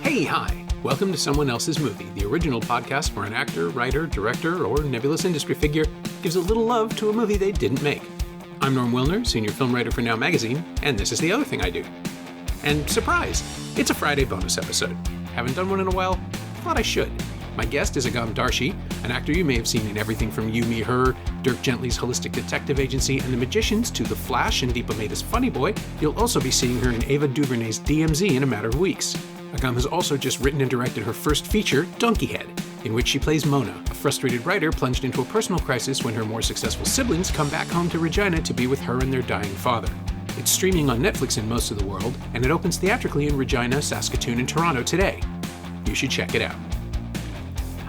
Hey, hi! Welcome to Someone Else's Movie, the original podcast where an actor, writer, director, or nebulous industry figure gives a little love to a movie they didn't make. I'm Norm Wilner, senior film writer for Now Magazine, and this is the other thing I do. And surprise, it's a Friday bonus episode. Haven't done one in a while? Thought I should. My guest is Agam Darshi, an actor you may have seen in everything from You, Me, Her, Dirk Gently's Holistic Detective Agency, and The Magicians to The Flash and Deepa Mehta's Funny Boy. You'll also be seeing her in Ava DuVernay's DMZ in a matter of weeks. Agam has also just written and directed her first feature, Donkeyhead, in which she plays Mona, a frustrated writer plunged into a personal crisis when her more successful siblings come back home to Regina to be with her and their dying father. It's streaming on Netflix in most of the world, and it opens theatrically in Regina, Saskatoon, and Toronto today. You should check it out.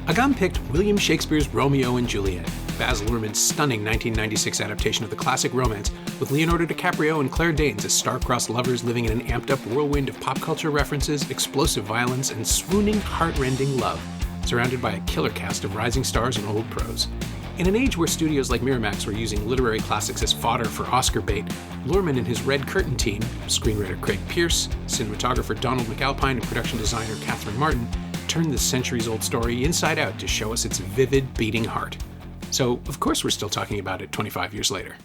Agam picked William Shakespeare's Romeo and Juliet, Baz Lurhmann's stunning 1996 adaptation of the classic romance, with Leonardo DiCaprio and Claire Danes as star-crossed lovers living in an amped-up whirlwind of pop culture references, explosive violence, and swooning, heart-rending love, surrounded by a killer cast of rising stars and old pros. In an age where studios like Miramax were using literary classics as fodder for Oscar bait, Lurhmann and his Red Curtain team, screenwriter Craig Pearce, cinematographer Donald McAlpine, and production designer Catherine Martin, turned this centuries-old story inside out to show us its vivid, beating heart. So, of course we're still talking about it 25 years later.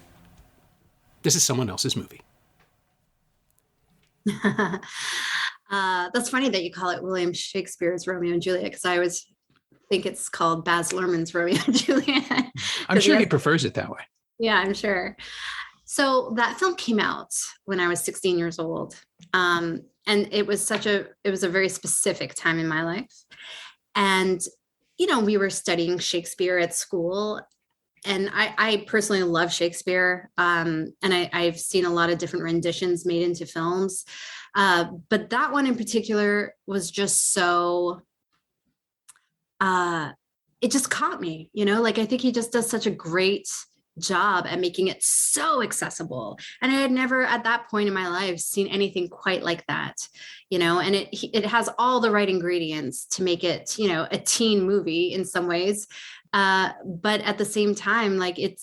This is Someone Else's Movie. That's funny that you call it William Shakespeare's Romeo and Juliet, because I always think it's called Baz Luhrmann's Romeo and Juliet. I'm sure he prefers it that way. Yeah, I'm sure. So that film came out when I was 16 years old. And it was a very specific time in my life. And, we were studying Shakespeare at school. And I personally love Shakespeare. And I've seen a lot of different renditions made into films. But that one in particular was just so, it just caught me, I think he just does such a great job at making it so accessible. And I had never at that point in my life seen anything quite like that, and it has all the right ingredients to make it, a teen movie in some ways. But at the same time, it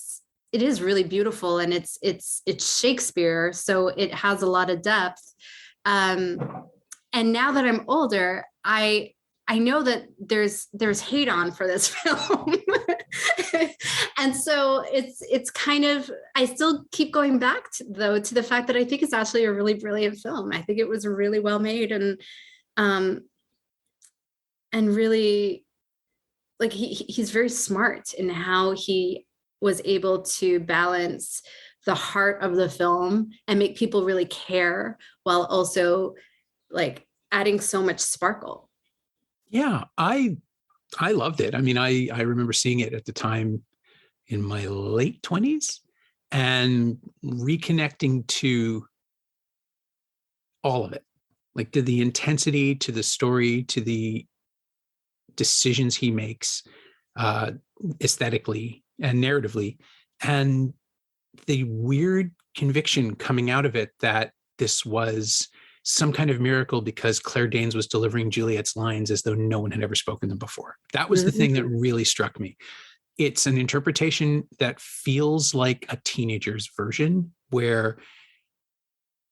is really beautiful, and it's Shakespeare. So it has a lot of depth. And now that I'm older, I know that there's hate on for this film. And so it's kind of, I still keep going back to the fact that I think it's actually a really brilliant film. I think it was really well made, and really, he's very smart in how he was able to balance the heart of the film and make people really care while also adding so much sparkle. Yeah, I loved it. I mean, I remember seeing it at the time in my late 20s and reconnecting to all of it, to the intensity, to the story, to the decisions he makes aesthetically and narratively, and the weird conviction coming out of it that this was some kind of miracle because Claire Danes was delivering Juliet's lines as though no one had ever spoken them before. That was the thing that really struck me. It's an interpretation that feels like a teenager's version, where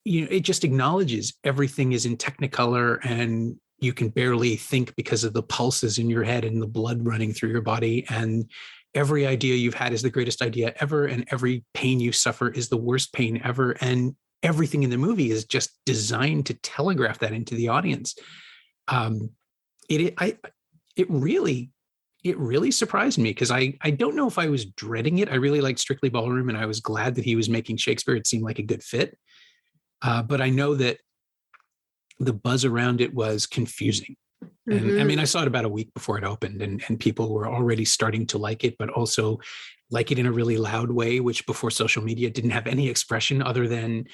it just acknowledges everything is in technicolor and you can barely think because of the pulses in your head and the blood running through your body, and every idea you've had is the greatest idea ever, and every pain you suffer is the worst pain ever, and everything in the movie is just designed to telegraph that into the audience. It really surprised me, because I don't know if I was dreading it. I really liked Strictly Ballroom, and I was glad that he was making Shakespeare. It seemed like a good fit. But I know that the buzz around it was confusing. And I mean, I saw it about a week before it opened, and people were already starting to like it, but also like it in a really loud way, which before social media didn't have any expression other than,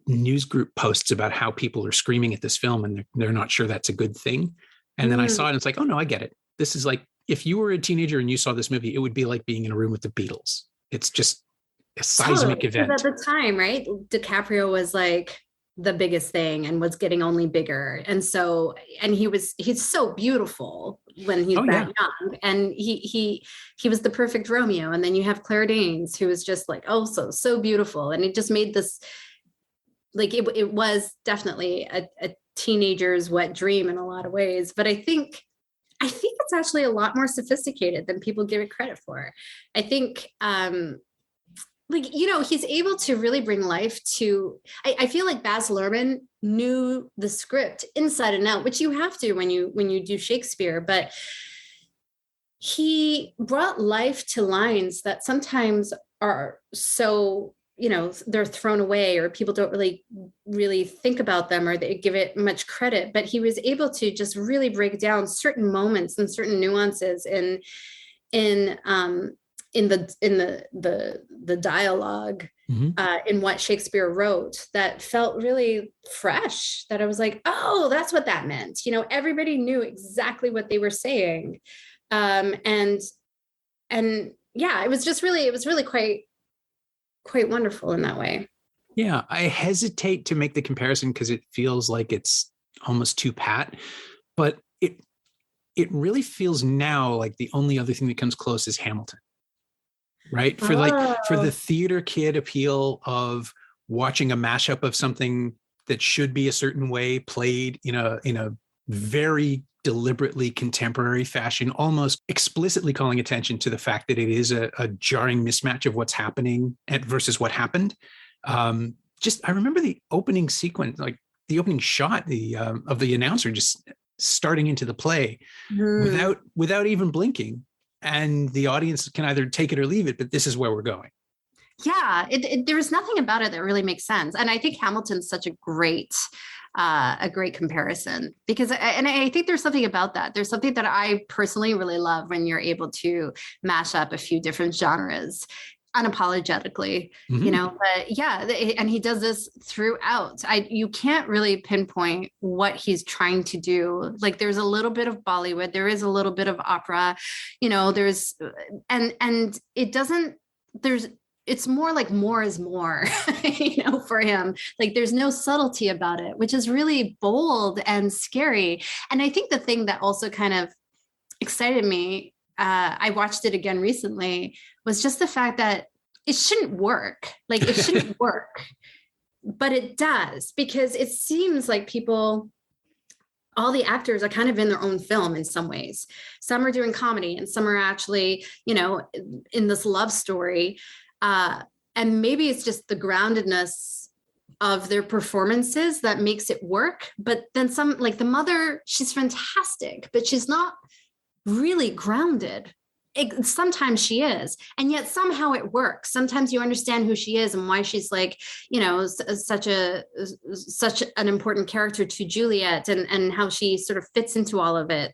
news group posts about how people are screaming at this film and they're not sure that's a good thing. And then I saw it and it's like, oh no, I get it. This is like, if you were a teenager and you saw this movie, it would be like being in a room with the Beatles. It's just a seismic event. At the time, right? DiCaprio was the biggest thing and was getting only bigger. And so, and he's so beautiful when he's young, and he was the perfect Romeo. And then you have Claire Danes, who was just so beautiful. And it just made this, it was definitely a teenager's wet dream in a lot of ways. But I think it's actually a lot more sophisticated than people give it credit for. I think he's able to really bring life to, I feel like Baz Luhrmann knew the script inside and out, which you have to when you do Shakespeare, but he brought life to lines that sometimes are so, they're thrown away, or people don't really think about them, or they give it much credit. But he was able to just really break down certain moments and certain nuances in the dialogue, in what Shakespeare wrote, that felt really fresh, that I was like, oh, that's what that meant. Everybody knew exactly what they were saying. And yeah, it was really quite wonderful in that way. Yeah, I hesitate to make the comparison because it feels like it's almost too pat, but it really feels now like the only other thing that comes close is Hamilton, right? For the theater kid appeal of watching a mashup of something that should be a certain way played in a very deliberately contemporary fashion, almost explicitly calling attention to the fact that it is a jarring mismatch of what's happening versus what happened. I remember the opening sequence, like the opening shot, of the announcer just starting into the play without even blinking, and the audience can either take it or leave it, but this is where we're going. Yeah, there's nothing about it that really makes sense, and I think Hamilton's such a great comparison, because I think there's something about that. There's something that I personally really love when you're able to mash up a few different genres unapologetically, but yeah, and he does this throughout. You can't really pinpoint what he's trying to do. Like, there's a little bit of Bollywood, there is a little bit of opera, there's, and it's more like more is more, for him. Like, there's no subtlety about it, which is really bold and scary. And I think the thing that also kind of excited me, I watched it again recently, was just the fact that it shouldn't work. Like, it shouldn't work, but it does, because it seems like all the actors are kind of in their own film in some ways. Some are doing comedy and some are actually, in this love story. And maybe it's just the groundedness of their performances that makes it work. But then some, like the mother, she's fantastic, but she's not really grounded. Sometimes she is, and yet somehow it works. Sometimes you understand who she is and why she's like, such an important character to Juliet, and how she sort of fits into all of it.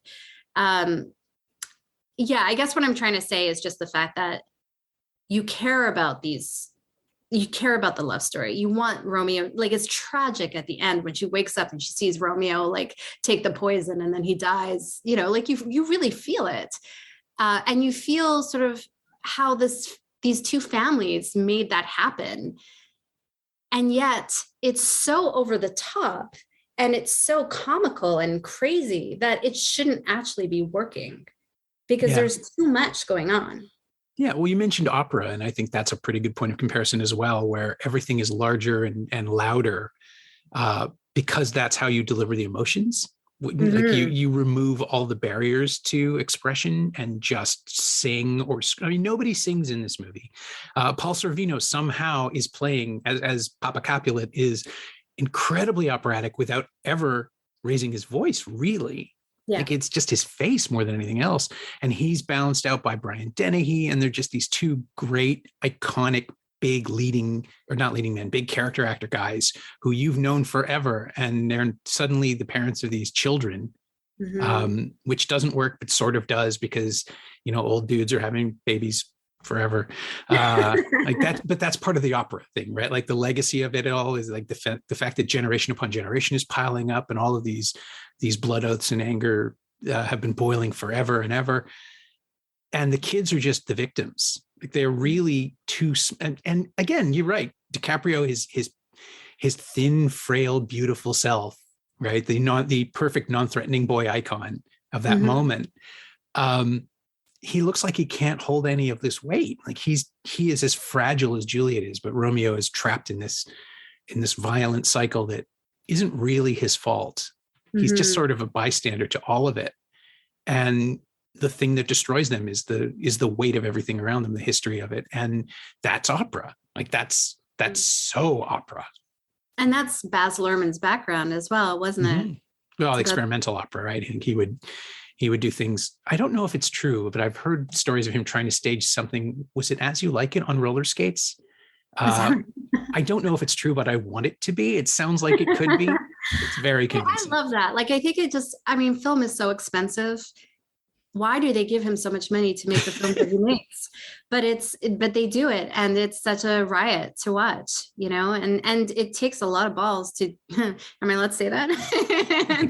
Yeah, I guess what I'm trying to say is just the fact that you care about the love story. You want Romeo, like, it's tragic at the end when she wakes up and she sees Romeo like take the poison and then he dies, like you really feel it. And you feel sort of how these two families made that happen. And yet it's so over the top and it's so comical and crazy that it shouldn't actually be working, because there's too much going on. Yeah, well, you mentioned opera, and I think that's a pretty good point of comparison as well, where everything is larger and louder, because that's how you deliver the emotions. Like, you remove all the barriers to expression and just sing, nobody sings in this movie. Paul Sorvino somehow is playing as Papa Capulet is incredibly operatic without ever raising his voice, really. Yeah. Like, it's just his face more than anything else. And he's balanced out by Brian Dennehy. And they're just these two great, iconic, big big character actor guys who you've known forever. And they're suddenly the parents of these children, which doesn't work, but sort of does, because, old dudes are having babies forever. Like that, but that's part of the opera thing, right? Like, the legacy of it all is like the fact that generation upon generation is piling up, and all of these blood oaths and anger have been boiling forever and ever. And the kids are just the victims. Like, they're really and again, you're right. DiCaprio is his thin, frail, beautiful self, right? The perfect non-threatening boy icon of that moment. He looks like he can't hold any of this weight. Like, he is as fragile as Juliet is, but Romeo is trapped in this violent cycle that isn't really his fault. He's just sort of a bystander to all of it. And the thing that destroys them is the weight of everything around them, the history of it. And that's opera. Like that's so opera. And that's Baz Luhrmann's background as well, wasn't it? Well, experimental opera, right? I think he would do things. I don't know if it's true, but I've heard stories of him trying to stage something. Was it As You Like It on roller skates? I don't know if it's true, but I want it to be. It sounds like it could be. It's very convincing. I love that. Like, I think film is so expensive. Why do they give him so much money to make the film that he makes? But they do it. And it's such a riot to watch, and it takes a lot of balls to, am I allowed to say that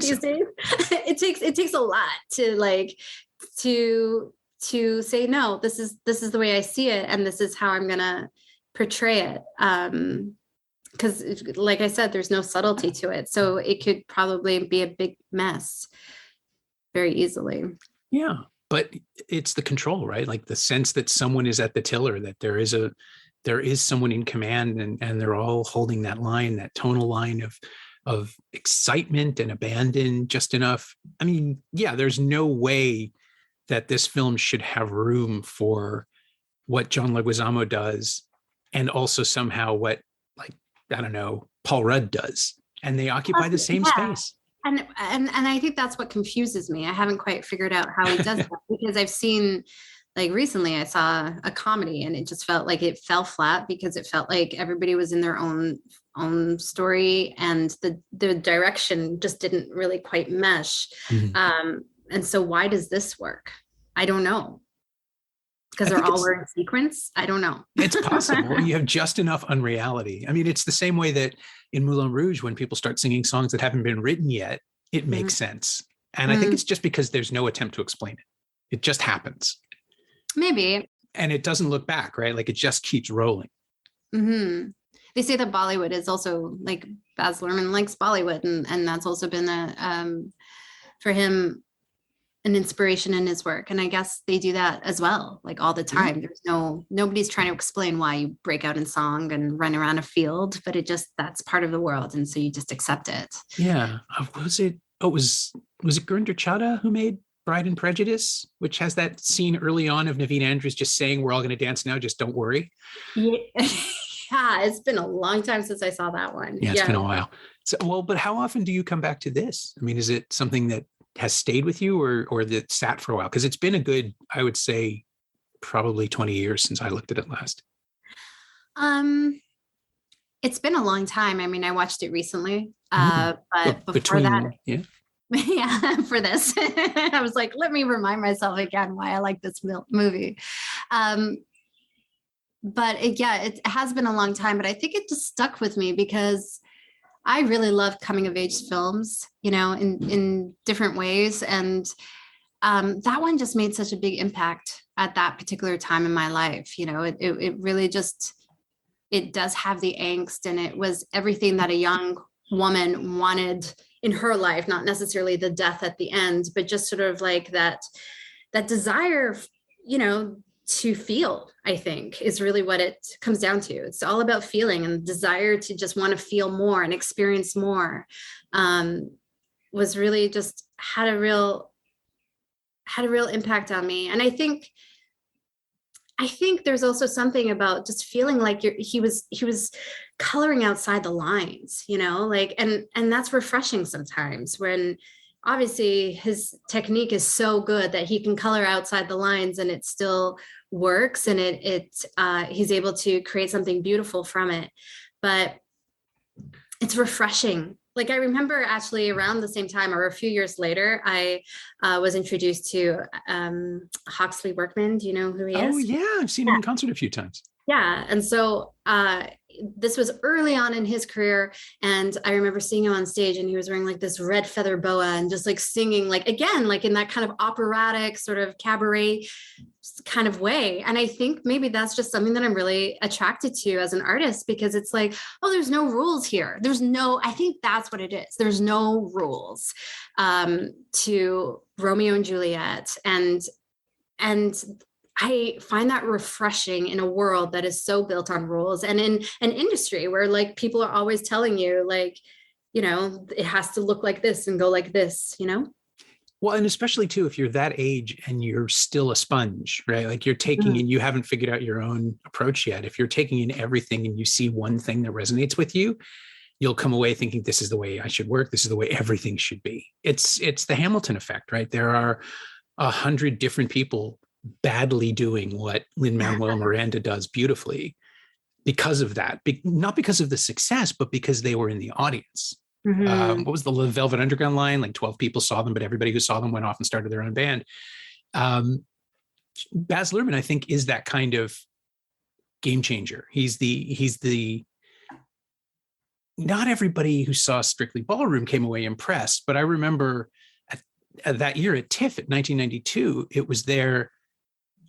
these days? It takes a lot to say, no, this is the way I see it. And this is how I'm going to portray it. Because like I said, there's no subtlety to it. So it could probably be a big mess very easily. Yeah, but it's the control, right? Like the sense that someone is at the tiller, that there is someone in command, and they're all holding that line, that tonal line of excitement and abandon just enough. I mean, yeah, there's no way that this film should have room for what John Leguizamo does, and also somehow what, like, I don't know, Paul Rudd does, and they occupy the same space. And I think that's what confuses me. I haven't quite figured out how he does that, because I've seen, like, recently I saw a comedy and it just felt like it fell flat, because it felt like everybody was in their own story, and the direction just didn't really quite mesh. And so why does this work? I don't know. Because they're all in sequence? I don't know. It's possible. You have just enough unreality. I mean, it's the same way that in Moulin Rouge, when people start singing songs that haven't been written yet, it makes sense. And I think it's just because there's no attempt to explain it. It just happens. Maybe. And it doesn't look back, right? Like, it just keeps rolling. They say that Bollywood is also, like, Baz Luhrmann likes Bollywood. And that's also been for him, an inspiration in his work. And I guess they do that as well, like, all the time. There's nobody's trying to explain why you break out in song and run around a field, but that's part of the world. And so you just accept it. Yeah. Was it Gurinder Chadha who made Pride and Prejudice, which has that scene early on of Naveen Andrews just saying, "We're all going to dance now, just don't worry." Yeah. It's been a long time since I saw that one. Yeah, it's been a while. So, but how often do you come back to this? I mean, is it something that has stayed with you, or that sat for a while? Because it's been a good, I would say, probably 20 years since I looked at it last. It's been a long time. I mean, I watched it recently, but before that, yeah, for this, I was like, let me remind myself again why I like this movie. But it has been a long time, but I think it just stuck with me because I really love coming of age films, in different ways. And that one just made such a big impact at that particular time in my life. It really just, it does have the angst, and it was everything that a young woman wanted in her life, not necessarily the death at the end, but just sort of like that desire, to feel, I think, is really what it comes down to. It's all about feeling, and desire to just want to feel more and experience more, was really just had a real impact on me. And I think there's also something about just feeling like he was coloring outside the lines, and that's refreshing sometimes, when obviously his technique is so good that he can color outside the lines and it still works, and he's able to create something beautiful from it. But it's refreshing. Like, I remember actually around the same time, or a few years later, I was introduced to Hawksley Workman. Do you know who he is? Oh yeah, I've seen him in concert a few times. Yeah, and so this was early on in his career, and I remember seeing him on stage, and he was wearing like this red feather boa and just like singing, like, again, like in that kind of operatic sort of cabaret kind of way. And I think maybe that's just something that I'm really attracted to as an artist, because it's like, oh, there's no rules here. I think that's what it is. There's no rules to Romeo and Juliet. And I find that refreshing in a world that is so built on rules, and in an industry where, like, people are always telling you, like, it has to look like this and go like this. Well, and especially too, if you're that age and you're still a sponge, right? Like you're taking Mhm. in, you haven't figured out your own approach yet. If you're taking in everything and you see one thing that resonates with you, you'll come away thinking this is the way I should work. This is the way everything should be. It's the Hamilton effect, right? There are 100 different people badly doing what Lin-Manuel Miranda does beautifully because of that. Not because of the success, but because they were in the audience. Mhm. What was the Velvet Underground line? Like 12 people saw them, but everybody who saw them went off and started their own band. Baz Luhrmann, I think, is that kind of game changer. He's the not everybody who saw Strictly Ballroom came away impressed, but I remember at that year at TIFF at 1992, it was there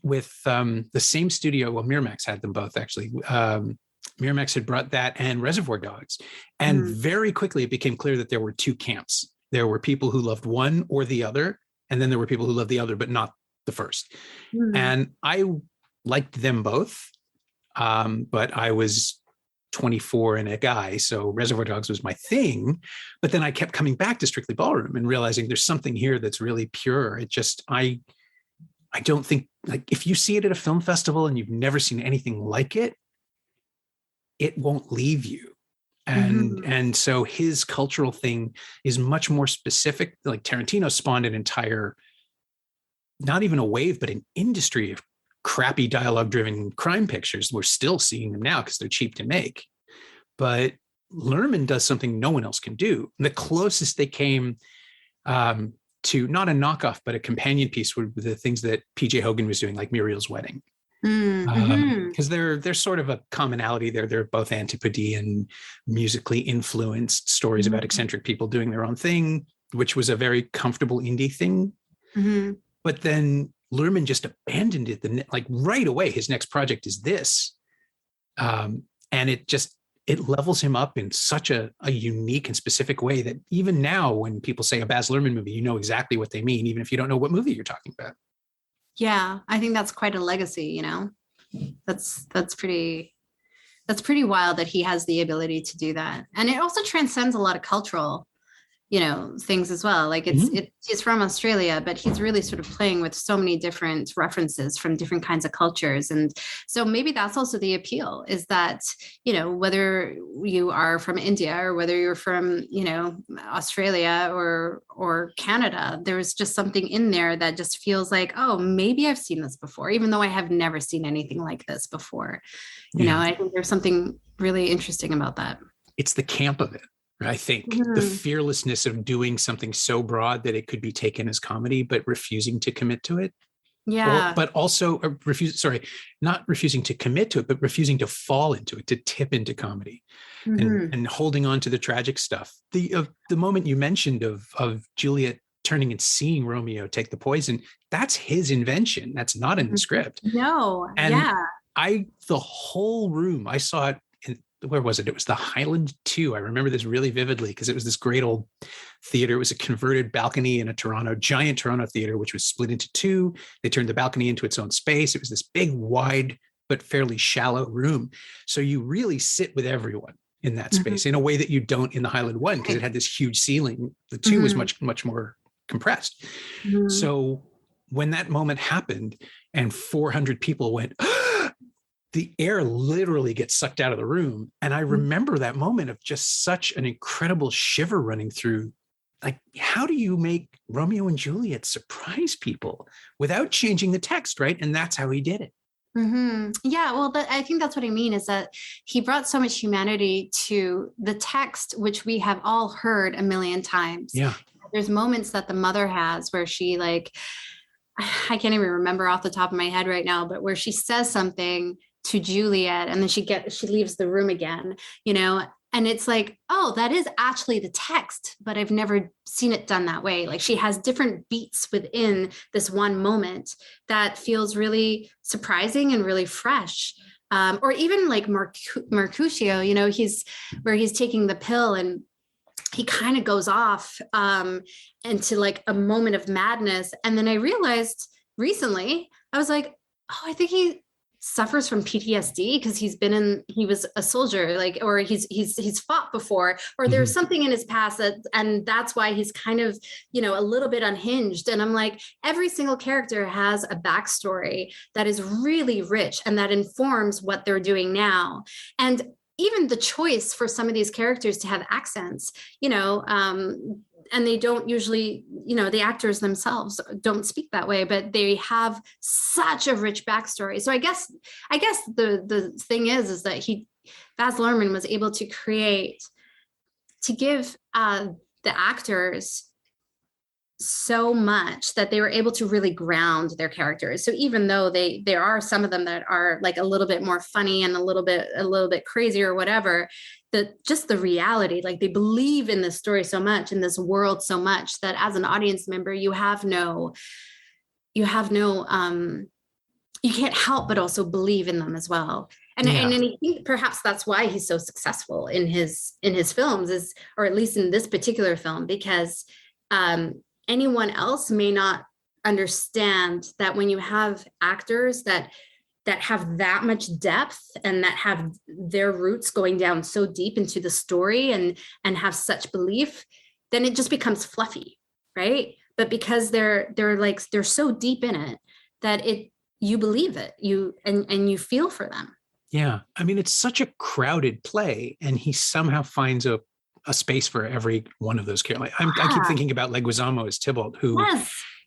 with the same studio. Well, Miramax had them both, actually. Miramax had brought that and Reservoir Dogs. And very quickly it became clear that there were two camps. There were people who loved one or the other, and then there were people who loved the other, but not the first. And I liked them both, but I was 24 and a guy, so Reservoir Dogs was my thing. But then I kept coming back to Strictly Ballroom and realizing there's something here that's really pure. It just, I don't think, like, if you see it at a film festival and you've never seen anything like it, it won't leave you. And so his cultural thing is much more specific. Like Tarantino spawned an entire, not even a wave, but an industry of crappy dialogue-driven crime pictures. We're still seeing them now because they're cheap to make. But Luhrmann does something no one else can do. And the closest they came to not a knockoff, but a companion piece were the things that P.J. Hogan was doing, like Muriel's Wedding. Because they're sort of a commonality there. They're both antipodean, musically influenced stories about eccentric people doing their own thing, which was a very comfortable indie thing. But then Luhrmann just abandoned it. Like right away, his next project is this. And it levels him up in such a unique and specific way that even now when people say a Baz Luhrmann movie, you know exactly what they mean, even if you don't know what movie you're talking about. Yeah, I think that's quite a legacy, that's pretty wild that he has the ability to do that. And it also transcends a lot of cultural things as well. Like he's from Australia, but he's really sort of playing with so many different references from different kinds of cultures. And so maybe that's also the appeal, is that, whether you are from India or whether you're from, Australia or Canada, there's just something in there that just feels like, oh, maybe I've seen this before, even though I have never seen anything like this before. I think there's something really interesting about that. It's the camp of it. I think the fearlessness of doing something so broad that it could be taken as comedy, but refusing to commit to it. Yeah. But also not refusing to commit to it, but refusing to fall into it, to tip into comedy and holding on to the tragic stuff. The moment you mentioned of Juliet turning and seeing Romeo take the poison, that's his invention. That's not in the script. No. And yeah. The whole room, I saw it. Where was it? It was the Highland 2. I remember this really vividly because it was this great old theater. It was a converted balcony in a giant Toronto theater, which was split into two. They turned the balcony into its own space. It was this big, wide, but fairly shallow room. So you really sit with everyone in that space in a way that you don't in the Highland 1, because it had this huge ceiling. The 2 was much, much more compressed. So when that moment happened and 400 people went, the air literally gets sucked out of the room. And I remember that moment of just such an incredible shiver running through. Like, how do you make Romeo and Juliet surprise people without changing the text, right? And that's how he did it. Yeah, well, I think that's what I mean, is that he brought so much humanity to the text, which we have all heard a million times. Yeah. There's moments that the mother has where she, like, I can't even remember off the top of my head right now, but where she says something to Juliet and then she leaves the room again, and it's like, oh, that is actually the text, but I've never seen it done that way. Like, she has different beats within this one moment that feels really surprising and really fresh. Or even like Mercutio, he's taking the pill and he kind of goes off into like a moment of madness. And then I realized recently, I was like, oh, I think suffers from PTSD because he was a soldier, like, or he's fought before, or there's something in his past and that's why he's kind of, a little bit unhinged. And I'm like, every single character has a backstory that is really rich and that informs what they're doing now. And even the choice for some of these characters to have accents, and they don't usually, the actors themselves don't speak that way, but they have such a rich backstory. So I guess the thing is that Baz Luhrmann was able to give the actors so much that they were able to really ground their characters. So even though there are some of them that are like a little bit more funny and a little bit crazy or whatever, just the reality, like they believe in this story so much, in this world so much, that as an audience member, you can't help but also believe in them as well. And I think perhaps that's why he's so successful in his films, or at least in this particular film, because anyone else may not understand that when you have actors that have that much depth and that have their roots going down so deep into the story and have such belief, then it just becomes fluffy, right? But because they're so deep in it that you believe it, and you feel for them. Yeah. I mean, it's such a crowded play, and he somehow finds a space for every one of those characters. I keep thinking about Leguizamo as Tybalt, who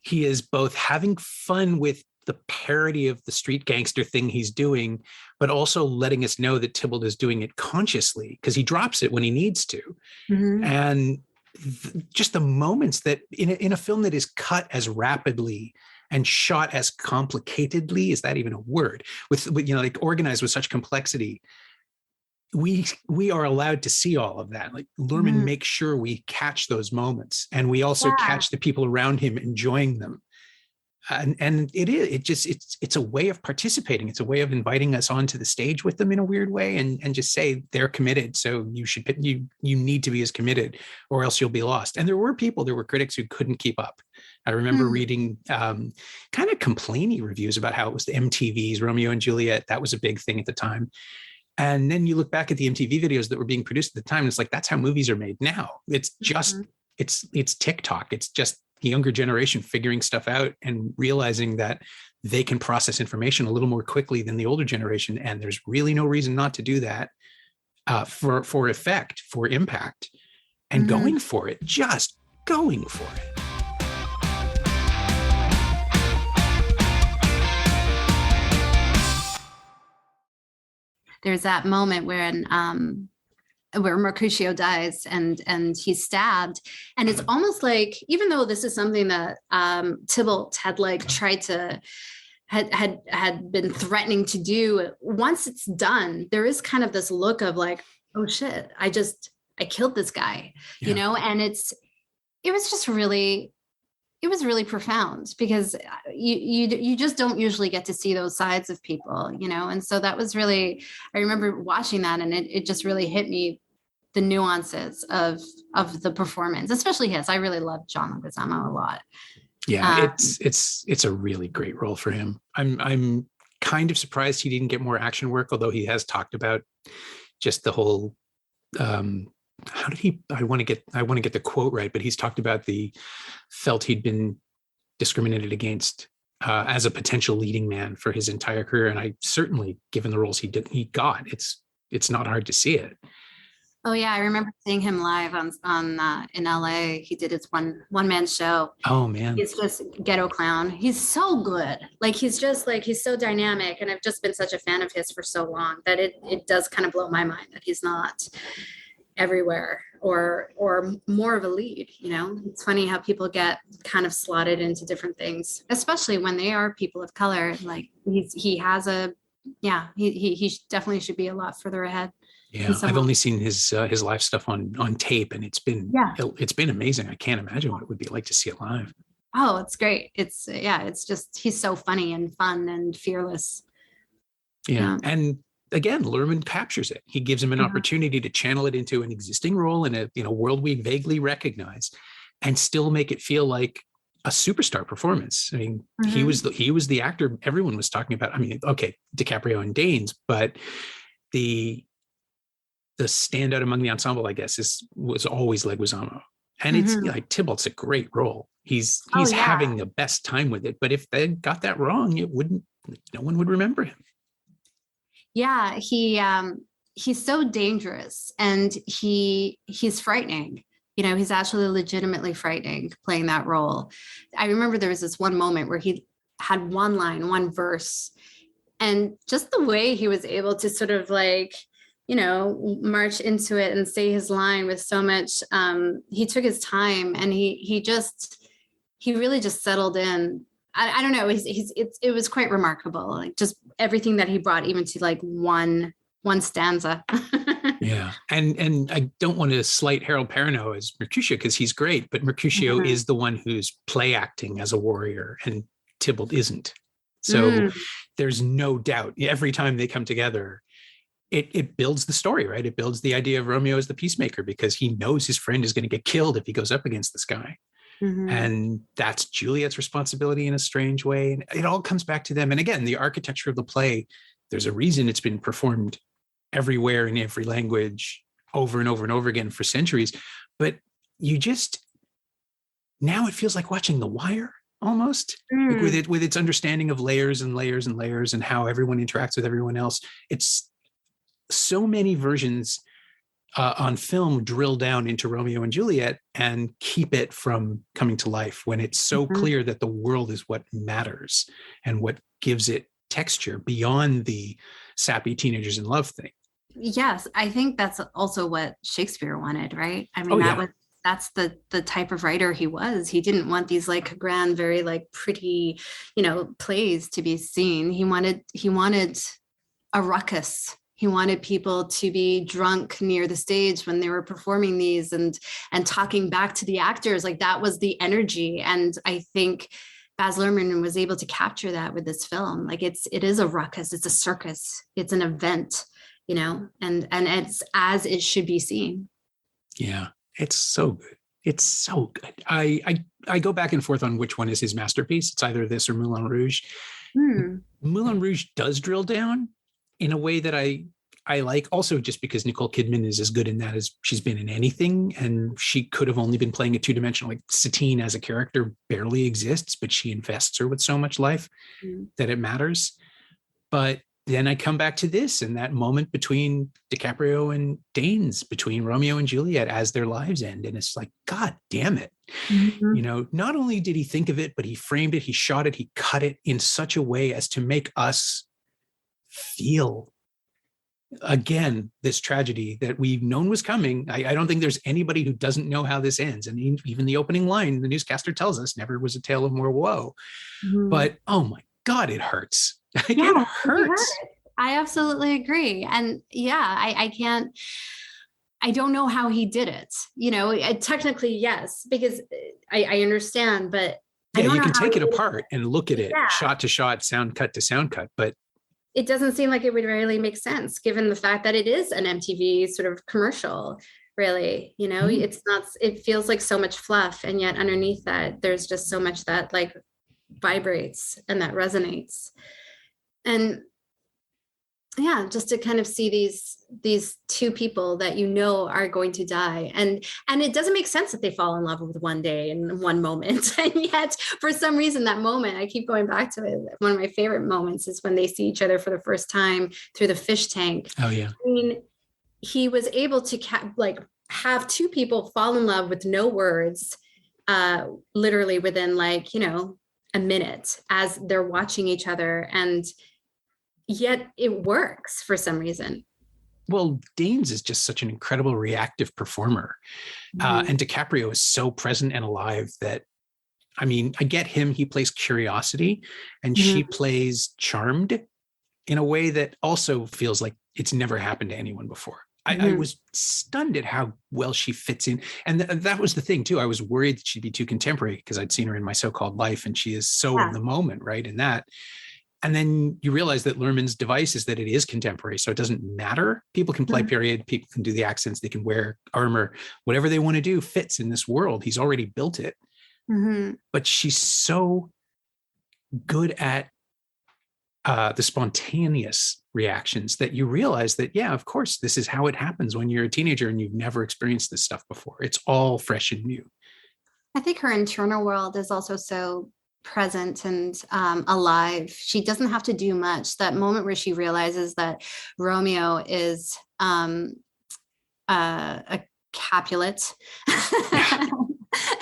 he is both having fun with the parody of the street gangster thing he's doing, but also letting us know that Tybalt is doing it consciously because he drops it when he needs to. Mm-hmm. And just the moments that in a film that is cut as rapidly and shot as complicatedly, is that even a word? With like organized with such complexity, we are allowed to see all of that. Like Luhrmann makes sure we catch those moments, and we also catch the people around him enjoying them. And it's a way of participating. It's a way of inviting us onto the stage with them in a weird way, and just say they're committed. So you need to be as committed, or else you'll be lost. And there were critics who couldn't keep up. I remember reading kind of complainy reviews about how it was the MTV's Romeo and Juliet. That was a big thing at the time. And then you look back at the MTV videos that were being produced at the time, and it's like, that's how movies are made now. It's just, it's TikTok. It's just the younger generation figuring stuff out and realizing that they can process information a little more quickly than the older generation. And there's really no reason not to do that for effect, for impact, and going for it, just going for it. There's that moment where Mercutio dies and he's stabbed, and it's almost like, even though this is something that Tybalt had had been threatening to do, once it's done, there is kind of this look of like, oh shit, I killed this guy, and it was really profound, because you just don't usually get to see those sides of people, and so that was really, I remember watching that, and it just really hit me, the nuances of the performance, especially his. I really love John Leguizamo a lot. Yeah, it's a really great role for him. I'm kind of surprised he didn't get more action work, although he has talked about just the whole I want to get the quote right, but he's talked about felt he'd been discriminated against as a potential leading man for his entire career. And I certainly, given the roles he got, it's not hard to see it. Oh yeah, I remember seeing him live on in LA. He did his one man show. Oh man, he's just ghetto clown. He's so good. Like he's so dynamic, and I've just been such a fan of his for so long that it does kind of blow my mind that he's not everywhere or more of a lead. It's funny how people get kind of slotted into different things, especially when they are people of color. Like he definitely should be a lot further ahead. Yeah, I've only seen his live stuff on tape, and it's been amazing. I can't imagine what it would be like to see it live. Oh, it's great. It's just, he's so funny and fun and fearless. Yeah. And again, Luhrmann captures it. He gives him an opportunity to channel it into an existing role in a world we vaguely recognize, and still make it feel like a superstar performance. I mean, he was the actor everyone was talking about. I mean, okay, DiCaprio and Danes, but the standout among the ensemble, I guess, was always Leguizamo. And it's like Tybalt's a great role. He's having the best time with it. But if they got that wrong, no one would remember him. Yeah, he's so dangerous, and he's frightening. You know, he's actually legitimately frightening playing that role. I remember there was this one moment where he had one line, one verse, and just the way he was able to sort of like, you know, march into it and say his line with so much, he took his time, and he really just settled in. I don't know. It was quite remarkable. Like just everything that he brought, even to like one stanza. Yeah. And I don't want to slight Harold Perrineau as Mercutio because he's great, but Mercutio is the one who's play acting as a warrior and Tybalt isn't. So there's no doubt every time they come together, it builds the story, right? It builds the idea of Romeo as the peacemaker because he knows his friend is going to get killed if he goes up against this guy. And that's Juliet's responsibility in a strange way. And it all comes back to them. And again, the architecture of the play, there's a reason it's been performed everywhere in every language over and over and over again for centuries. But now it feels like watching The Wire almost, like with its understanding of layers and layers and layers and how everyone interacts with everyone else. It's so many versions on film drill down into Romeo and Juliet and keep it from coming to life when it's so clear that the world is what matters and what gives it texture beyond the sappy teenagers in love thing. Yes, I think that's also what Shakespeare wanted, right? I mean, that's the type of writer he was. He didn't want these like grand, very like pretty, you know, plays to be seen. He wanted a ruckus. He wanted people to be drunk near the stage when they were performing these and talking back to the actors. Like that was the energy. And I think Baz Luhrmann was able to capture that with this film. Like it is a ruckus. It's a circus. It's an event, you know, and it's as it should be seen. Yeah. It's so good. It's so good. I go back and forth on which one is his masterpiece. It's either this or Moulin Rouge. Moulin Rouge does drill down in a way that I like, also just because Nicole Kidman is as good in that as she's been in anything. And she could have only been playing a two-dimensional, like Satine as a character barely exists, but she invests her with so much life that it matters. But then I come back to this and that moment between DiCaprio and Danes, between Romeo and Juliet as their lives end. And it's like, God damn it. You know, not only did he think of it, but he framed it, he shot it, he cut it in such a way as to make us feel again this tragedy that we've known was coming. I don't think there's anybody who doesn't know how this ends. And even the opening line, the newscaster tells us, never was a tale of more woe. But oh my God, it hurts. It hurts. I absolutely agree. And yeah, I don't know how he did it. You know, technically, yes, because I understand, but yeah, you can take it apart and look at it shot to shot, sound cut to sound cut, but it doesn't seem like it would really make sense given the fact that it is an MTV sort of commercial, really. You know, it's not, it feels like so much fluff. And yet underneath that, there's just so much that like vibrates and that resonates. And yeah, just to kind of see these two people that you know are going to die, and it doesn't make sense that they fall in love with one day and one moment, and yet for some reason that moment, I keep going back to it. One of my favorite moments is when they see each other for the first time through the fish tank. Oh yeah, I mean, he was able to have two people fall in love with no words, literally within like, you know, a minute as they're watching each other, and yet it works for some reason. Well, Danes is just such an incredible reactive performer. And DiCaprio is so present and alive that, I mean, I get him, he plays curiosity and she plays charmed in a way that also feels like it's never happened to anyone before. I was stunned at how well she fits in. And that was the thing too. I was worried that she'd be too contemporary because I'd seen her in My So-Called Life and she is so in the moment, right? In that. And then you realize that Luhrmann's device is that it is contemporary. So it doesn't matter. People can play period. People can do the accents. They can wear armor. Whatever they want to do fits in this world. He's already built it. but she's so good at the spontaneous reactions that you realize that, yeah, of course, this is how it happens when you're a teenager and you've never experienced this stuff before. It's all fresh and new. I think her internal world is also so present and alive. She doesn't have to do much. That moment where she realizes that Romeo is a Capulet.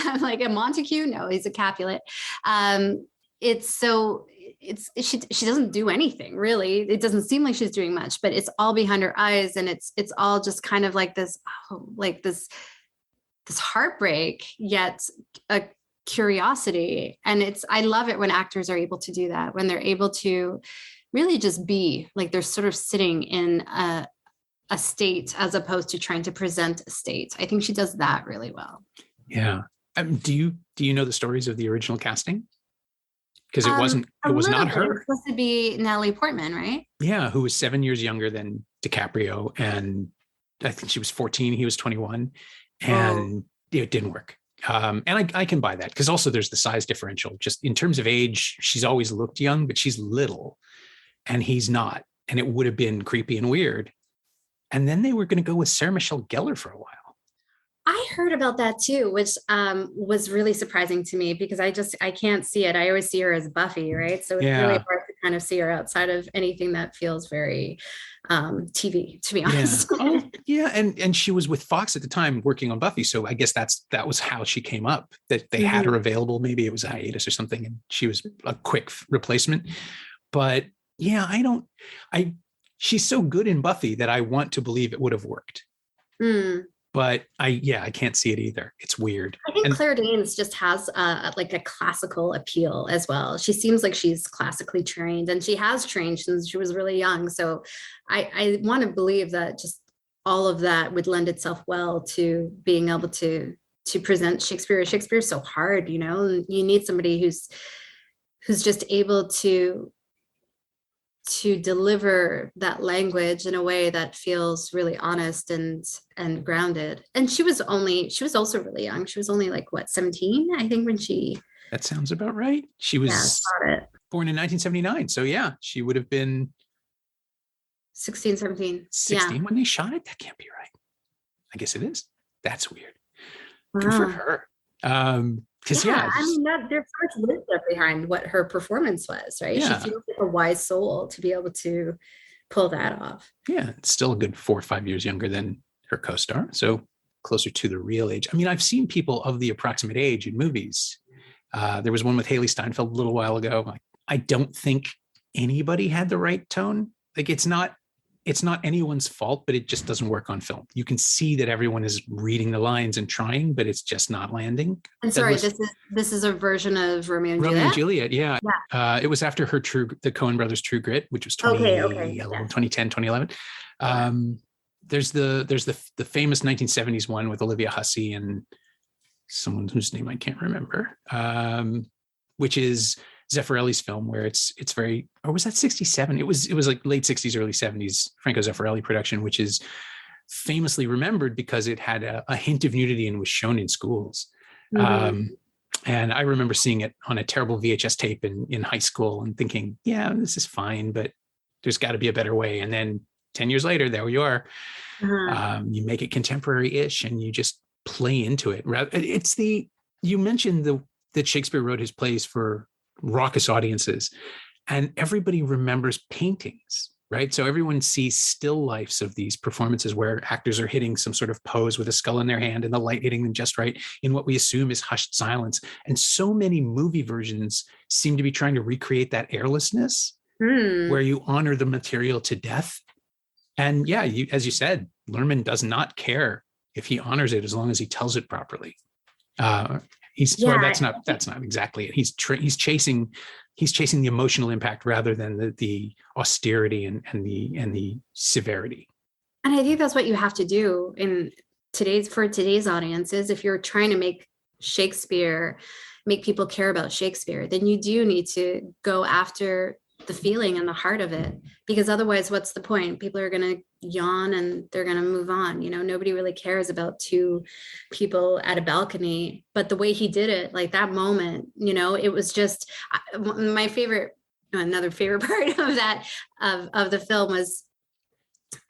I'm like, a Montague? No, he's a Capulet. She doesn't do anything really. It doesn't seem like she's doing much, but it's all behind her eyes, and it's all just kind of like this heartbreak, yet a curiosity. And I love it when actors are able to do that, when they're able to really just be like they're sort of sitting in a state as opposed to trying to present a state. I think she does that really well. Yeah. Do you know the stories of the original casting? Because it was not her. It was supposed to be Natalie Portman, right? Yeah, who was 7 years younger than DiCaprio, and I think she was 14, he was 21, and it didn't work. And I can buy that, because also there's the size differential. Just in terms of age, she's always looked young, but she's little, and he's not, and it would have been creepy and weird. And then they were going to go with Sarah Michelle Gellar for a while. I heard about that too, which was really surprising to me, because I can't see it. I always see her as Buffy, right? So it's really hard to kind of see her outside of anything that feels very TV, to be honest. Yeah. And she was with Fox at the time working on Buffy. So I guess that was how she came up, that they had her available. Maybe it was a hiatus or something, and she was a quick replacement. But yeah, she's so good in Buffy that I want to believe it would have worked. But I can't see it either. It's weird. I think Claire Danes just has like a classical appeal as well. She seems like she's classically trained, and she has trained since she was really young. So I want to believe that just all of that would lend itself well to being able to present Shakespeare. Shakespeare is so hard, you know. You need somebody who's just able to deliver that language in a way that feels really honest and grounded. And she was also really young. She was only like, what, 17, I think, when she... That sounds about right. She was born in 1979. So yeah, she would have been 16, 17. 16 when they shot it? That can't be right. I guess it is. That's weird. Good for her. Because I mean, there's so much wisdom behind what her performance was, right? She feels like a wise soul to be able to pull that off. Yeah, it's still a good 4 or 5 years younger than her co-star, so closer to the real age. I mean, I've seen people of the approximate age in movies. There was one with Haley Steinfeld a little while ago. I don't think anybody had the right tone. Like, it's not anyone's fault, but it just doesn't work on film. You can see that everyone is reading the lines and trying, but it's just not landing. And sorry, this is a version of Romeo and Juliet? Romeo and Juliet, yeah. It was after the Coen brothers' True Grit, which was 2010, 2011. There's the famous 1970s one with Olivia Hussey and someone whose name I can't remember, which is Zeffirelli's film, where it's very, or was that 67? It was like late 60s, early 70s Franco Zeffirelli production, which is famously remembered because it had a hint of nudity and was shown in schools. And I remember seeing it on a terrible VHS tape in high school and thinking, yeah, this is fine, but there's got to be a better way. And then 10 years later, there you are. You make it contemporary-ish and you just play into it. You mentioned that Shakespeare wrote his plays for raucous audiences, and everybody remembers paintings, right? So everyone sees still lifes of these performances where actors are hitting some sort of pose with a skull in their hand and the light hitting them just right in what we assume is hushed silence. And so many movie versions seem to be trying to recreate that airlessness where you honor the material to death. And yeah, as you said, Lurhmann does not care if he honors it as long as he tells it properly. That's not exactly it. He's chasing the emotional impact rather than the austerity and the severity. And I think that's what you have to do for today's audiences. If you're trying to make people care about Shakespeare, then you do need to go after the feeling and the heart of it, because otherwise, what's the point? People are going to yawn and they're going to move on. Nobody really cares about two people at a balcony, but the way he did it, like that moment, it was just my favorite. Another favorite part of that of the film was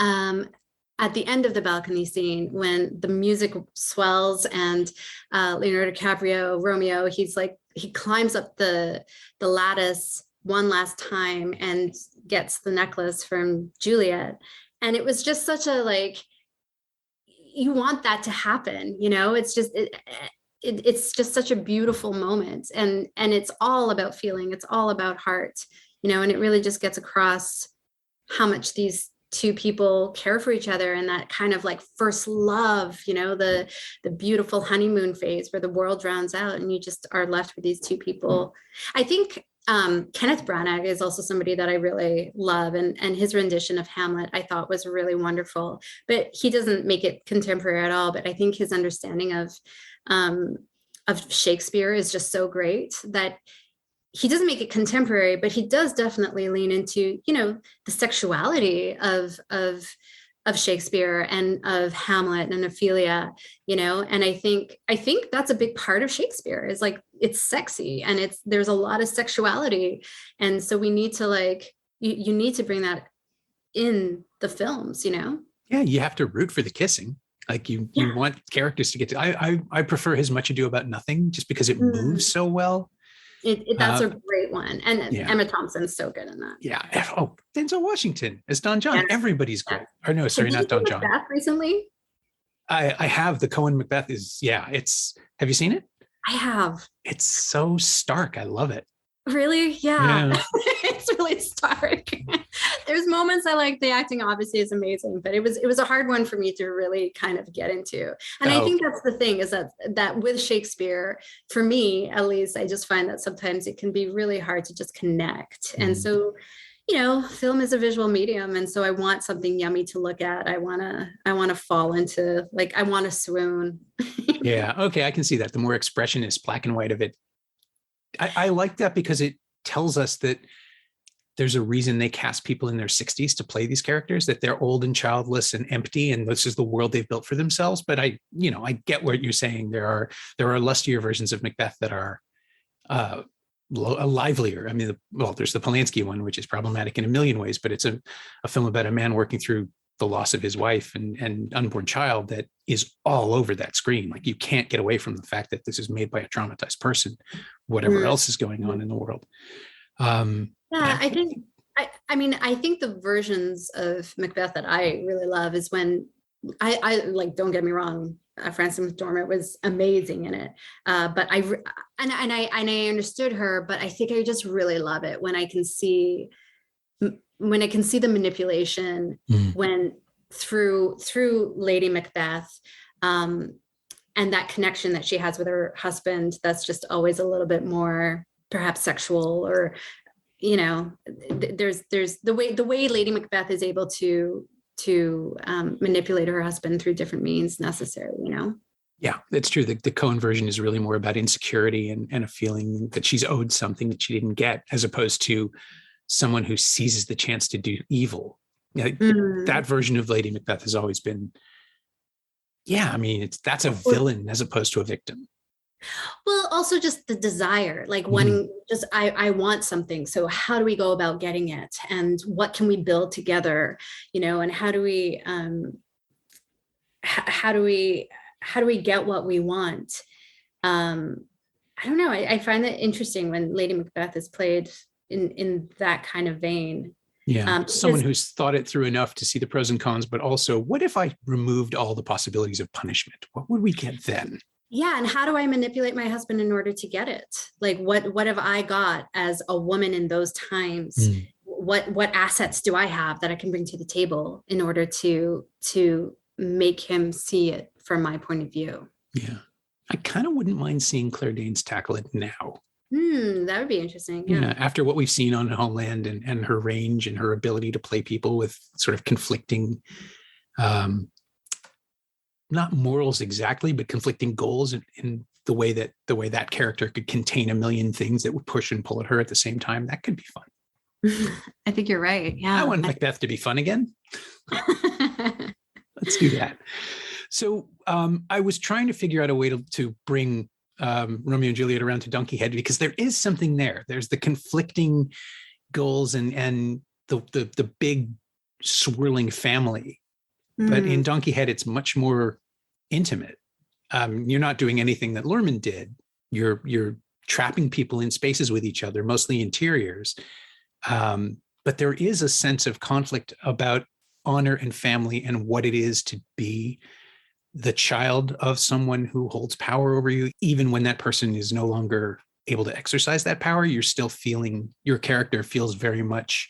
at the end of the balcony scene when the music swells and Leonardo DiCaprio, Romeo, he climbs up the lattice one last time and gets the necklace from Juliet. And it was just such a you want that to happen, it's just, it's just such a beautiful moment. And it's all about feeling, it's all about heart, and it really just gets across how much these two people care for each other, and that kind of first love, the beautiful honeymoon phase where the world drowns out and you just are left with these two people. I think Kenneth Branagh is also somebody that I really love, and his rendition of Hamlet I thought was really wonderful, but he doesn't make it contemporary at all. But I think his understanding of Shakespeare is just so great that he doesn't make it contemporary, but he does definitely lean into, the sexuality of Shakespeare and of Hamlet and Ophelia, and I think that's a big part of Shakespeare is it's sexy and there's a lot of sexuality. And so we need to you need to bring that in the films, Yeah, you have to root for the kissing. You want characters to get to, I prefer his Much Ado About Nothing just because it moves so well. That's a great one. And Emma Thompson's so good in that. Yeah. Oh, Denzel Washington as Don John. Yeah. Everybody's great. Or no, sorry, not Don John. Macbeth recently? I have. The Coen Macbeth have you seen it? I have. It's so stark. I love it. Really? Yeah. It's really stark. There's moments I like. The acting obviously is amazing, but it was a hard one for me to really kind of get into. And I think that's the thing is that with Shakespeare, for me at least, I just find that sometimes it can be really hard to just connect. And so, film is a visual medium, and so I want something yummy to look at. I want to fall into I want to swoon. Yeah. Okay, I can see that. The more expressionist black and white of it. I like that because it tells us that there's a reason they cast people in their 60s to play these characters, that they're old and childless and empty, and this is the world they've built for themselves. But I get what you're saying. There are lustier versions of Macbeth that are livelier. I mean, there's the Polanski one, which is problematic in a million ways, but it's a film about a man working through the loss of his wife and unborn child that is all over that screen. You can't get away from the fact that this is made by a traumatized person, whatever else is going on in the world. I think the versions of Macbeth that I really love is when I don't get me wrong, Frances McDormand was amazing in it, but I understood her, but I think I just really love it when I can see the manipulation when through Lady Macbeth, and that connection that she has with her husband, that's just always a little bit more perhaps sexual, or there's the way Lady Macbeth is able to manipulate her husband through different means necessary. Yeah, that's true. The Coen version is really more about insecurity and a feeling that she's owed something that she didn't get, as opposed to someone who seizes the chance to do evil. That version of Lady Macbeth has always been, that's a villain as opposed to a victim. Well, also just the desire, wanting, just I want something. So how do we go about getting it, and what can we build together? And how do we get what we want? I don't know. I find that interesting when Lady Macbeth is played in that kind of vein. Yeah, someone who's thought it through enough to see the pros and cons, but also, what if I removed all the possibilities of punishment? What would we get then? Yeah, and how do I manipulate my husband in order to get it? What have I got as a woman in those times? What assets do I have that I can bring to the table in order to make him see it from my point of view? Yeah, I kind of wouldn't mind seeing Claire Danes tackle it now. That would be interesting. Yeah. After what we've seen on Homeland and her range and her ability to play people with sort of conflicting, not morals exactly, but conflicting goals in the way that character could contain a million things that would push and pull at her at the same time. That could be fun. I think you're right. I Yeah. want Macbeth to be fun again. Let's do that. So I was trying to figure out a way to bring Romeo and Juliet around to Donkeyhead, because there is something there. There's the conflicting goals and the big swirling family. But in Donkeyhead, it's much more intimate. You're not doing anything that Lurhmann did. You're trapping people in spaces with each other, mostly interiors. But there is a sense of conflict about honor and family and what it is to be the child of someone who holds power over you. Even when that person is no longer able to exercise that power, you're still feeling, your character feels very much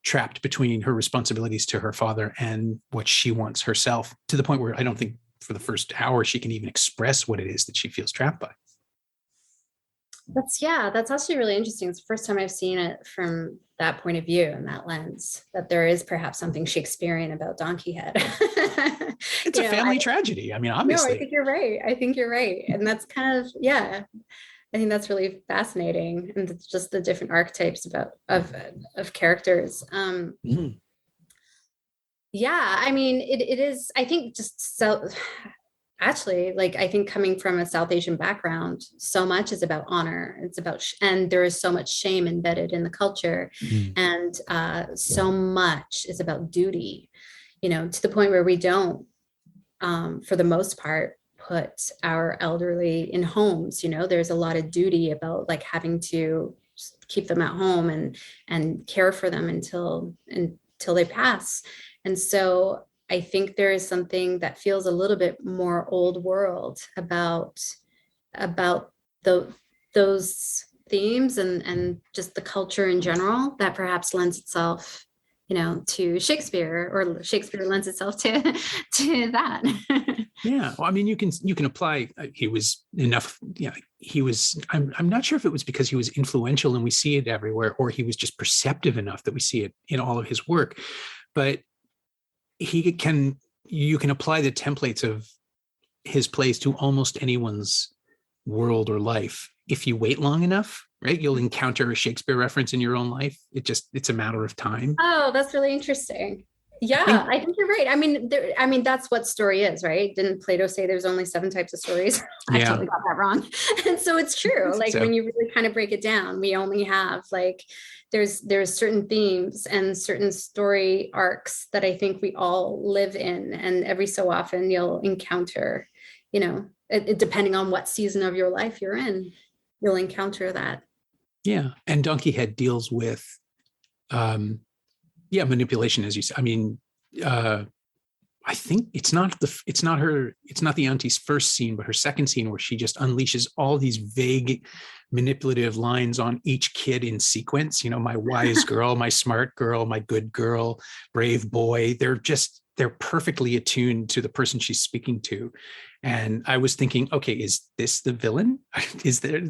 trapped between her responsibilities to her father and what she wants herself, to the point where I don't think for the first hour she can even express what it is that she feels trapped by. That's actually really interesting. It's the first time I've seen it from that point of view and that lens, that there is perhaps something Shakespearean about Donkeyhead. It's a family tragedy. I mean, obviously. No, I think you're right. I think you're right. And that's kind of, yeah, I think that's really fascinating. And it's just the different archetypes of characters. Yeah, I mean, it is, I think just so actually, like, I think coming from a South Asian background, so much is about honor. It's about, and there is so much shame embedded in the culture. And so much is about duty, to the point where we don't, for the most part, put our elderly in homes. There's a lot of duty about like having to keep them at home and care for them until they pass. And so I think there is something that feels a little bit more old world about those themes and just the culture in general that perhaps lends itself, to Shakespeare, or Shakespeare lends itself to that. Yeah, well, I mean, you can apply. He was enough. Yeah, he was. I'm not sure if it was because he was influential and we see it everywhere, or he was just perceptive enough that we see it in all of his work. But you can apply the templates of his plays to almost anyone's world or life. If you wait long enough, right, you'll encounter a Shakespeare reference in your own life. It's a matter of time. Oh, that's really interesting. Yeah, I think you're right. I mean, that's what story is, right? Didn't Plato say there's only 7 types of stories? I totally got that wrong. And so it's true. Like when you really kind of break it down, we only have like, there's certain themes and certain story arcs that I think we all live in. And every so often you'll encounter, depending on what season of your life you're in, you'll encounter that. Yeah. And Donkeyhead deals with, manipulation, as you said. I mean, I think it's not the auntie's first scene, but her second scene, where she just unleashes all these vague manipulative lines on each kid in sequence. My wise girl, my smart girl, my good girl, brave boy. They're perfectly attuned to the person she's speaking to. And I was thinking, okay, is this the villain? Is there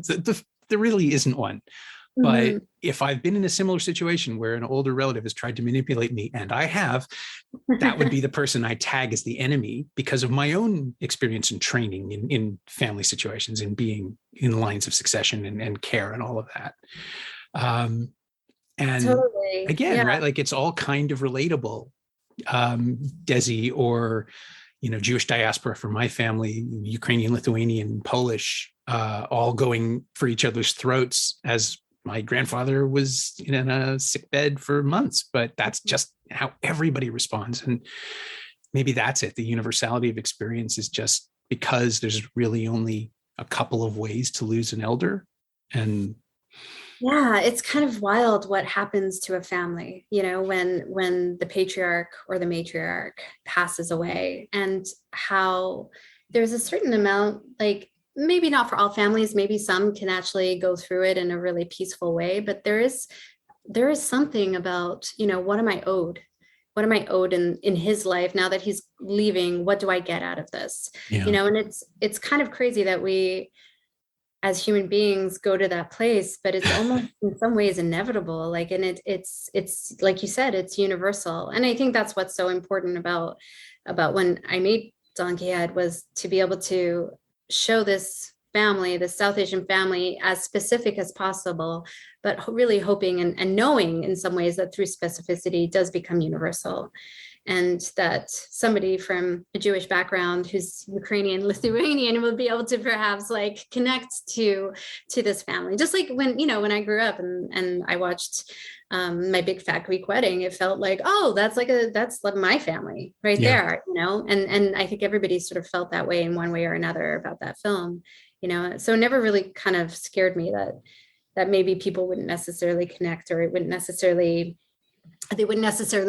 really isn't one. But if I've been in a similar situation where an older relative has tried to manipulate me, and I have, that would be the person I tag as the enemy because of my own experience and training in family situations and being in lines of succession and care and all of that. And totally. Again, right, like it's all kind of relatable. Desi or, Jewish diaspora for my family, Ukrainian, Lithuanian, Polish, all going for each other's throats as my grandfather was in a sick bed for months, but that's just how everybody responds. And maybe that's it. The universality of experience is just because there's really only a couple of ways to lose an elder. And yeah, it's kind of wild what happens to a family, when the patriarch or the matriarch passes away, and how there's a certain amount, like, maybe not for all families, maybe some can actually go through it in a really peaceful way, but there is something about, what am I owed? What am I owed in his life now that he's leaving? What do I get out of this? Yeah. And it's kind of crazy that we as human beings go to that place, but it's almost in some ways inevitable. Like, and it's like you said, it's universal. And I think that's what's so important about when I made Donkeyhead, was to be able to show this family, the South Asian family, as specific as possible, but really hoping and knowing in some ways that through specificity does become universal. And that somebody from a Jewish background who's Ukrainian, Lithuanian will be able to perhaps like connect to this family. Just like when I grew up and I watched My Big Fat Greek Wedding, it felt like, oh, that's like my family right there, and I think everybody sort of felt that way in one way or another about that film, so it never really kind of scared me that maybe people wouldn't necessarily connect, or they wouldn't necessarily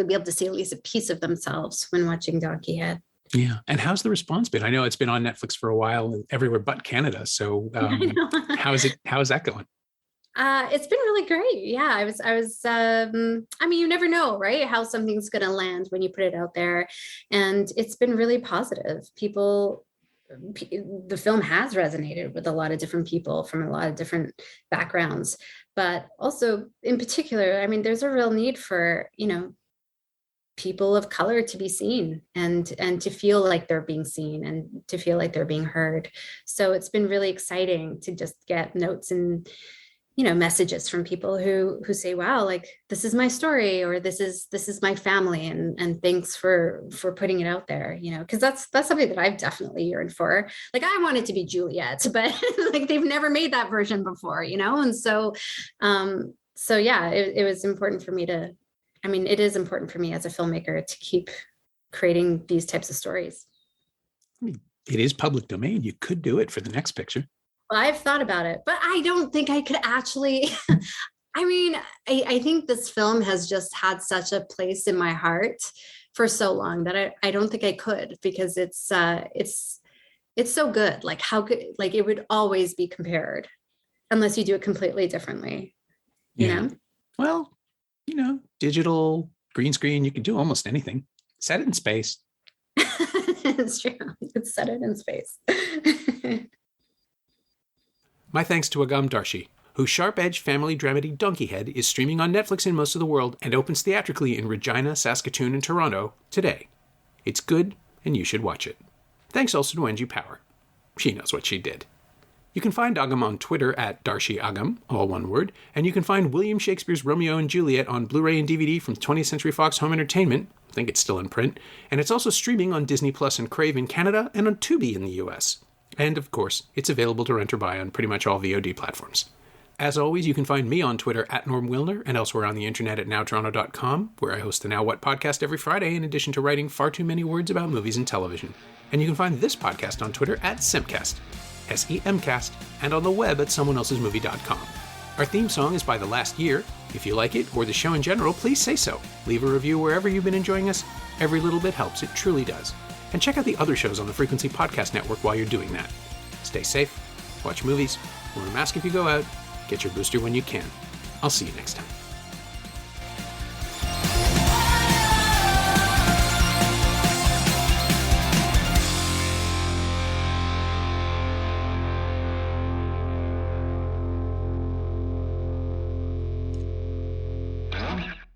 be able to see at least a piece of themselves when watching Donkeyhead. Yeah. And how's the response been? I know it's been on Netflix for a while and everywhere but Canada. So how is that going? It's been really great. Yeah, I was, you never know, right? How something's going to land when you put it out there. And it's been really positive. The film has resonated with a lot of different people from a lot of different backgrounds, but also in particular, there's a real need for, people of color to be seen and to feel like they're being seen and to feel like they're being heard. So it's been really exciting to just get notes and messages from people who say, wow, like this is my story, or this is my family, and thanks for putting it out there, because that's something that I've definitely yearned for. Like I wanted to be Juliet, but like they've never made that version before, and so yeah, it was important for me it is important for me as a filmmaker to keep creating these types of stories. It is public domain. You could do it for the next picture. Well, I've thought about it, but I don't think I could actually. I think this film has just had such a place in my heart for so long that I don't think I could, because it's so good. Like how good, like it would always be compared unless you do it completely differently, you know? Well, digital, green screen, you can do almost anything. Set it in space. It's true. It's set it in space. My thanks to Agam Darshi, whose sharp-edged family dramedy Donkeyhead is streaming on Netflix in most of the world and opens theatrically in Regina, Saskatoon, and Toronto today. It's good, and you should watch it. Thanks also to Angie Power. She knows what she did. You can find Agam on Twitter at Darshi Agam, all one word, and you can find William Shakespeare's Romeo and Juliet on Blu-ray and DVD from 20th Century Fox Home Entertainment. I think it's still in print. And it's also streaming on Disney Plus and Crave in Canada and on Tubi in the US. And, of course, it's available to rent or buy on pretty much all VOD platforms. As always, you can find me on Twitter at Norm Wilner and elsewhere on the internet at nowtoronto.com, where I host the Now What podcast every Friday in addition to writing far too many words about movies and television. And you can find this podcast on Twitter at Semcast, SEMcast, and on the web at someoneelsesmovie.com. Our theme song is by The Last Year. If you like it, or the show in general, please say so. Leave a review wherever you've been enjoying us. Every little bit helps, it truly does. And check out the other shows on the Frequency Podcast Network while you're doing that. Stay safe, watch movies, wear a mask if you go out, get your booster when you can. I'll see you next time.